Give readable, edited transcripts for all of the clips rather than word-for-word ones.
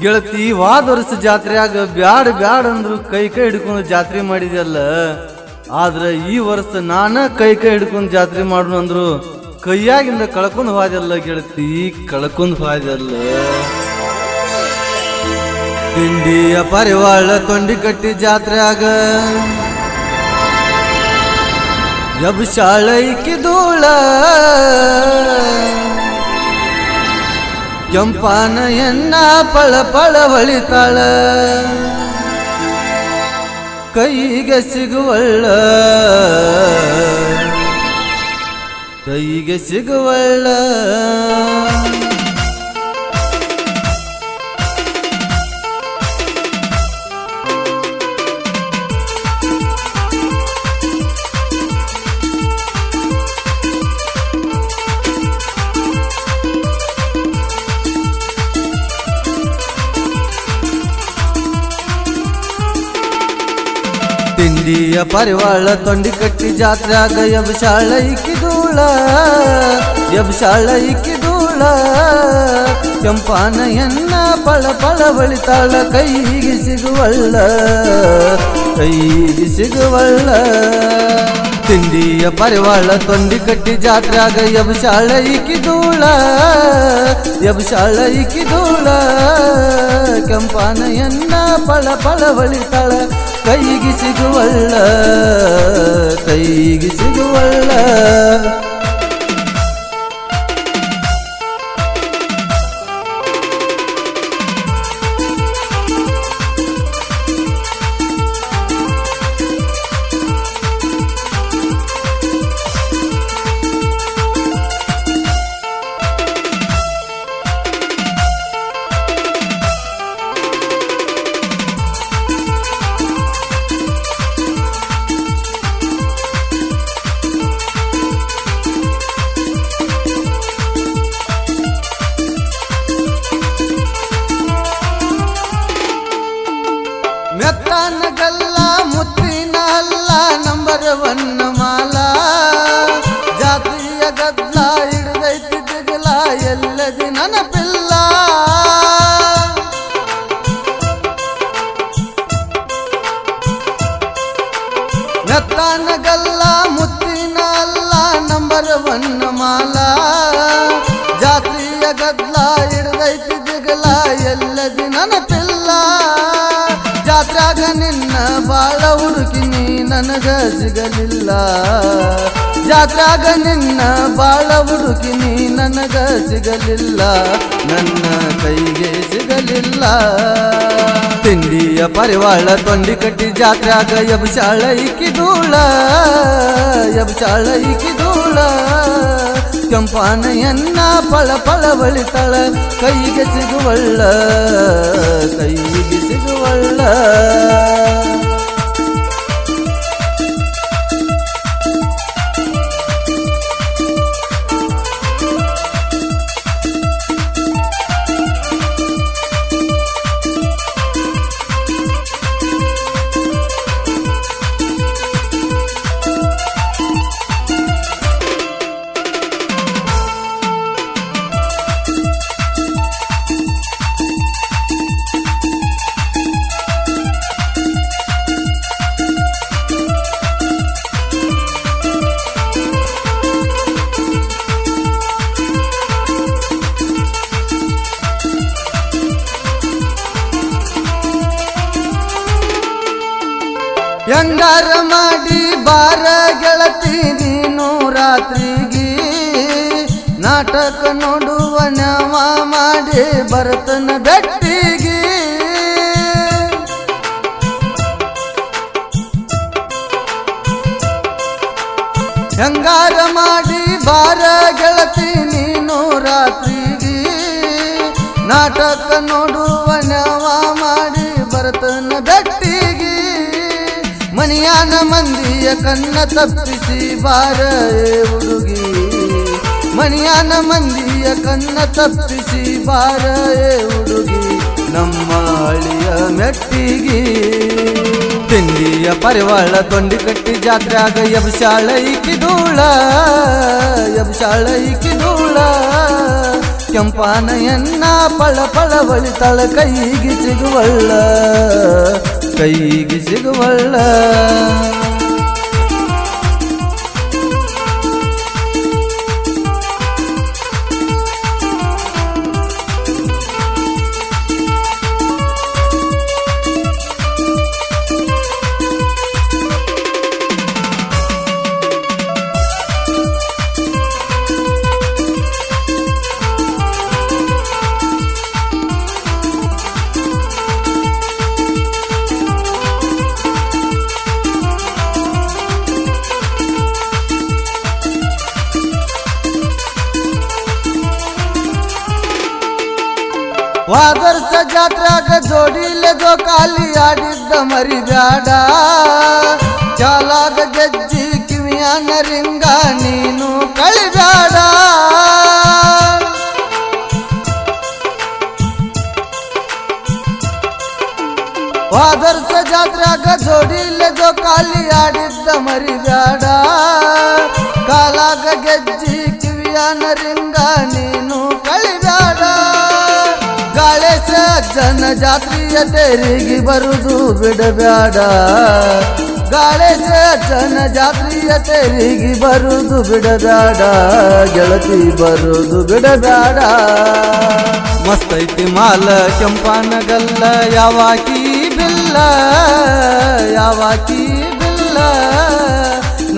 ಗೆಳತಿ ವಾದ ವರ್ಷ ಜಾತ್ರೆಯಾಗ ಬ್ಯಾಡ ಬ್ಯಾಡ ಅಂದ್ರು ಕೈ ಕೈ ಹಿಡ್ಕೊಂಡು ಜಾತ್ರೆ ಮಾಡಿದ್ಯಲ್ಲ. ಆದ್ರ ಈ ವರ್ಷ ನಾನ ಕೈ ಕೈ ಹಿಡ್ಕೊಂಡು ಜಾತ್ರೆ ಮಾಡೋಣ ಅಂದ್ರು ಕೈಯಾಗಿಂದ ಕಳ್ಕೊಂಡ್ ಹೋದಲ್ಲ ಗೆಳತಿ, ಕಳ್ಕೊಂಡ್ ಹೋದಲ್ಲ. ತಿಂಡಿಯ ಪರಿವಾಳ ತೊಂಡಿ ಕಟ್ಟಿ ಜಾತ್ರೆಯಾಗ ಎಬ್ಸಾಳೈಕಿ ಧೂಳ ಕೆಂಪಾನ ಎನ್ನ ಪಳ ಪಳ ಹೊಳಿತಾಳ ಕೈಗೆ ಸಿಗುವಳ್ಳ ಕೈಗೆ ಸಿಗುವಳ್ಳ. ತಿಂಡಿಯ ಪರಿವಾಳ ತೊಂಡಿ ಕಟ್ಟಿ ಜಾತ್ರೆಯಾಗ ಎಬ್ಸಾಳೈಕಿ ಧೂಳ ಎಬ್ಸಾಳೈಕಿ ಧೂಳ ಕೆಂಪಾನ ಎನ್ನ ಪಳ ಪಳ ಹೊಳಿತಾಳ ಕೈಗೆ ಸಿಗುವಳ್ಳ ಕೈಗೆ ಸಿಗುವಳ್ಳ. ತಿಂಡಿಯ ಪರಿವಾಳ ತೊಂಡಿ ಕಟ್ಟಿ ಜಾತ್ರೆಯಾಗ ಎಬ್ಸಾಳೈಕಿ ಧೂಳ ಎಬ್ಸಾಳೈಕಿ ಧೂಳ ಕೆಂಪಾನ ಎನ್ನ ಪಳ ಪಳ ಹೊಳಿತಾಳ ಕೈಗೆ ಸಿಗುವಳ್ಳ ಕೈಗೆ ಸಿಗುವಳ್ಳ. ಮೆತ್ತನಗಲ್ಲ ಮುತ್ತಿನ ಅಲ್ಲ ನಂಬರ್ ಒನ್ ಮಾಲ ಜಾತಿಯ ಗದ್ಲ ಹಿಡ್ದೈತಿ ದಿಗಲ ಎಲ್ಲದಿ ನೆನಪಿಲ್ಲ. ಮೆತ್ತನಗಲ್ಲ ಮುತ್ತಿನ ಅಲ್ಲ ನಂಬರ್ ಒನ್ ಮಾಲ ಜಾತಿಯ ಗದ್ಲ ಹಿಡ್ದೈತಿ ದಿಗಲ ಎಲ್ಲದಿ ನೆನಪಿಲ್ಲ. ಜಾತ್ರಾಗ ನಿನ್ನ ಬಾಳ ಹುಡುಕಿನಿ ನನಗ ಸಿಗಲಿಲ್ಲ ಜಾತ್ರಾಗ ನಿನ್ನ ಬಾಳ ಹುಡುಕಿನಿ ನನಗ ಸಿಗಲಿಲ್ಲ ನನ್ನ ಕೈಗೆ ಸಿಗಲಿಲ್ಲ. ತಿಂಡಿಯ ಪರಿವಾಳ ತೊಂಡಿ ಕಟ್ಟಿ ಜಾತ್ರಾಗ ಎಬ್ಸಾಳೈಕಿ ಧೂಳ ಎಬ್ಸಾಳೈಕಿ ಧೂಳ ಕೆಂಪಾನ ಎನ್ನ ಪಳ ಪಳ ಹೊಳಿತಾಳ ಕೈಗೆ ಸಿಗುವಳ್ಳ ಕೈಗೆ ಸಿಗುವಳ್ಳ. ಹೆಂಗಾರ ಮಾಡಿ ಬಾರ ಗೆಳತಿ ನೀನು ರಾತ್ರಿಗೆ ನಾಟಕ ನೋಡುವ ನವ ಮಾಡಿ ಬರ್ತನ ಬೆಟ್ಟಿಗೆ. ಹೆಂಗಾರ ಮಾಡಿ ಬಾರ ಗೆಳತಿ ನೀನು ರಾತ್ರಿಗೆ ನಾಟಕ ನೋಡುವ ನವ ಮಾಡಿ ಬರ್ತನ ಬೆಟ್ಟಿಗೆ. ಮನಿಯಾನ ಮಂದಿಯ ಕಣ್ಣ ತಪ್ಪಿಸಿ ಬಾರ ಹುಡುಗಿ ಮನಿಯಾನ ಮಂದಿಯ ಕಣ್ಣ ತಪ್ಪಿಸಿ ಬಾರ ಹುಡುಗಿ ನಮ್ಮ ಹಳಿಯ ಮೆಟ್ಟಿಗೆ. ತಿಂಡಿಯ ಪರಿವಾಳ ತೊಂಡಿ ಕಟ್ಟಿ ಜಾತ್ರೆಯಾಗ ಎಬ್ಸಾಳೈಕಿ ಧೂಳ ಎಬ್ಸಾಳೈಕಿ ಧೂಳ ಕೆಂಪಾನ ಎನ್ನ ಪಳ ಪಳ ಬಳಿತಾಳ ಕೈಗೆ ಸಿಗುವಳ್ಳ ಕೈಗೆ ಸಿಗುವಳ್ಳ ವಾದರ್ಸ ಜಾತ್ರಾಗ ಜೋಡಿಲೆ ಕಾಲಿ ಆಡಿದ್ದ ಮರಿಬ್ಯಾಡ ಚಾಲಾಗ ಗೆಜ್ಜಿ ಕಿವಿಯಾನ ರಿಂಗ ನೀನು ಕಳಿಬ್ಯಾಡ ವಾದರ್ಸ ಜಾತ್ರಾಗ ಜೋಡಿಲೆ ಕಾಲಿ ಆಡಿದ್ದ ಮರಿಬ್ಯಾಡ ಕಾಲಾಗ ಗೆಜ್ಜಿ ಕಿವಿಯಾನ ರಿಂಗ ನೀನು ಕಳಿಬ್ಯಾಡ ಗಾಳೇಶ ಅಜ್ಜನ ಜಾತ್ರೆಯ ತೇರಿಗೆ ಬರುದು ಬಿಡಬ್ಯಾಡ ಗಾಳೇಶ ಅಜ್ಜನ ಜಾತ್ರೆಯ ತೇರಿಗೆ ಬರುದು ಬಿಡಬ್ಯಾಡ ಗೆಳತಿ ಬರುದು ಬಿಡಬ್ಯಾಡ ಮಸ್ತೈತಿ ಮಾಲ ಕೆಂಪಾನಗಲ್ಲ ಯಾವಾಕಿ ಬಿಲ್ಲ ಯಾವಾಕಿ ಬಿಲ್ಲ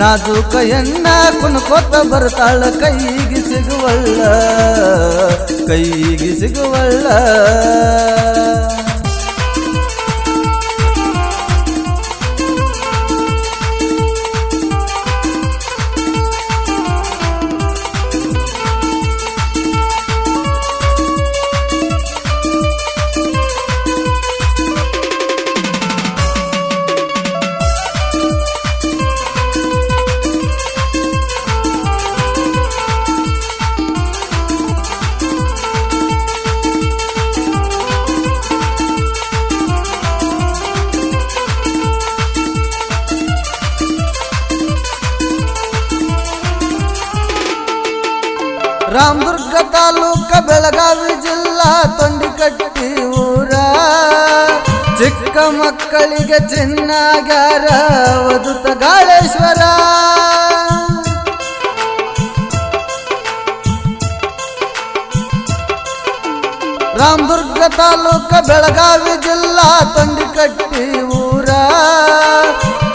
ನಾಜೂಕ ಎನ್ನ ಕುಣ್ಕೋತ ಬರ್ತಾಳ ಕೈಗೆ ಸಿಗುವಳ್ಳ ಕೈಗೆ ಸಿಗುವಳ್ಳ ರಾಮದುರ್ಗ ತಾಲೂಕ ಬೆಳಗಾವಿ ಜಿಲ್ಲಾ ತೊಂಡಿಕಟ್ಟಿ ಊರ ಚಿಕ್ಕ ಮಕ್ಕಳಿಗೆ ಚಿನ್ನಾಗ್ಯಾರ ವದುತ ಗಾಳೇಶ್ವರ ರಾಮದುರ್ಗ ತಾಲೂಕ ಬೆಳಗಾವಿ ಜಿಲ್ಲಾ ತೊಂಡಿಕಟ್ಟಿ ಊರ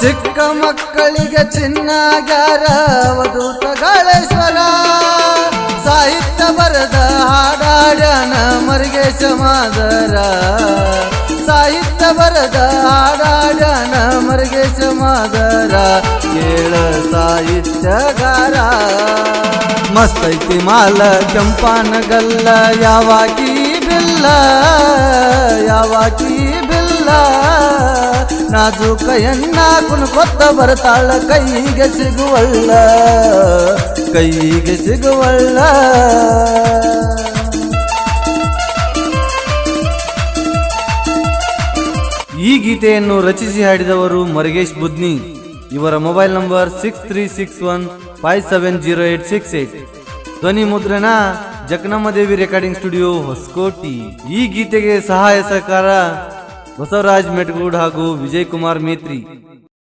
ಚಿಕ್ಕ ಮಕ್ಕಳಿಗೆ ಚಿನ್ನಾಗ್ಯಾರ ವದುತ ಗಾಳೇಶ್ವರ ಸಾಹಿತ್ಯ ಬರದ ಹಾಡಾಡ್ಯಾನ ಮರಿಗೇಶ ಮಾದರ ಸಾಹಿತ್ಯ ಬರದ ಹಾಡಾಡ್ಯಾನ ಮರಿಗೇಶ ಮಾದರ ಕೇಳ ಸಾಹಿತ್ಯಗಾರ ಮಸ್ತೈತಿ ಮಾಲ ಕೆಂಪಾನಗಲ್ಲ ಯಾವಾಕಿ ಬಿಲ್ಲ ಯಾವಾಕಿ ಬಿಲ್ಲ ನಾಜೂಕ ಎನ್ನ ಕುಣ್ಕೊತ್ತ ಬರ್ತಾಳ ಕೈಗೆ ಸಿಗುವಳ್ಳ ಕೈಗೆ ಸಿಗುವಳ್ಳ ಈ ಗೀತೆಯನ್ನು ರಚಿಸಿ ಹಾಡಿದವರು ಮರಿಗೇಶ್ ಬುದ್ನಿ. ಇವರ ಮೊಬೈಲ್ ನಂಬರ್ 6361570868. ಧ್ವನಿ ಮುದ್ರಣ ಜಕನಮ್ಮದೇವಿ ರೆಕಾರ್ಡಿಂಗ್ ಸ್ಟುಡಿಯೋ ಹೊಸಕೋಟಿ. ಈ ಗೀತೆಗೆ ಸಹಾಯ ಸಹಕಾರ ಬಸವರಾಜ್ ಮೆಟ್ಗೂಡ್ ಹಾಗೂ ವಿಜಯ್ ಕುಮಾರ್ ಮೇತ್ರಿ.